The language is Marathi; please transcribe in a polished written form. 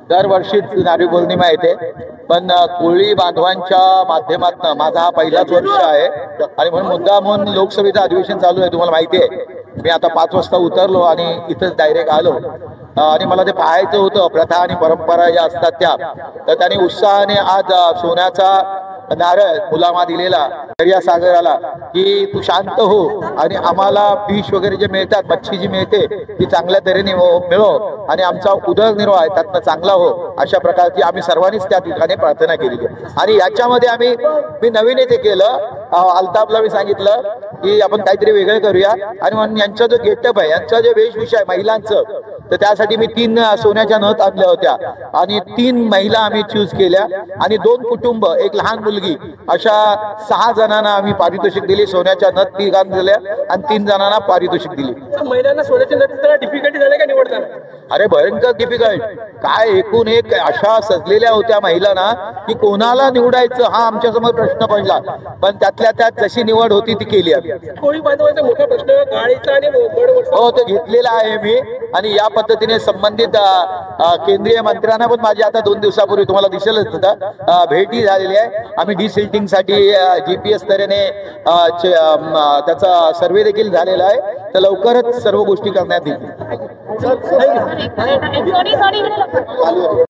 दरवर्षीच नारळी पौर्णिमा येते, पण कोळी बांधवांच्या माध्यमातून माझा हा पहिलाच वर्ष आहे आणि म्हणून मुद्दा म्हणून लोकसभेचं अधिवेशन चालू आहे. तुम्हाला माहिती आहे, मी आता 5 वाजता उतरलो आणि इथंच डायरेक्ट आलो आणि मला ते पाहायचं होतं, प्रथा आणि परंपरा ज्या असतात त्या. तर त्यांनी उत्साहाने आज सोन्याचा नारळ मुलामा दिलेला दर्या सागराला की तू शांत हो आणि आम्हाला फिश वगैरे जे मिळतात, मच्छी जी मिळते ती चांगल्या तऱ्हेने मिळव आणि आमचा उदरनिर्वाह त्यातनं चांगला हो, अशा प्रकारची आम्ही सर्वांनीच त्या ठिकाणी प्रार्थना केलेली. आणि याच्यामध्ये मी नवीन ते केलं, अल्ताफला मी सांगितलं की आपण काहीतरी वेगळं करूया आणि म्हणून यांचा जो गेटअप आहे, यांचा जो वेशभूषा आहे महिलांचं, तर त्यासाठी मी 3 सोन्याच्या नथ आणल्या होत्या आणि 3 महिला आम्ही चूज केल्या आणि 2 कुटुंब, एक लहान मुलगी, अशा 6 जणांना आम्ही पारितोषिक दिली. सोन्याच्या नथ 3 दिल्या आणि 3 जणांना पारितोषिक दिली. महिलांना सोन्याच्या नथ डिफिकल्टी झाली का निवडताना? अरे भयंकर डिफिकल्ट, काय एकूण एक अशा सजलेल्या होत्या महिलांना की कोणाला निवडायचं हा आमच्या समोर प्रश्न पडला, पण त्यातल्या त्यात जशी निवड होती ती केली आम्ही. कोळी बांधवांचा मोठा प्रश्न गाळीचा आणि हो, तो घेतलेला आहे मी आणि या पद्धतीने संबंधित केंद्रीय मंत्र्यांना पण माझी आता 2 दिवसापूर्वी तुम्हाला दिसेलच होता भेटी झालेली आहे. आम्ही डिसिल्टिंगसाठी GPS तऱ्हेने त्याचा सर्वे देखील झालेला आहे, तर लवकरच सर्व गोष्टी करण्यात येतील.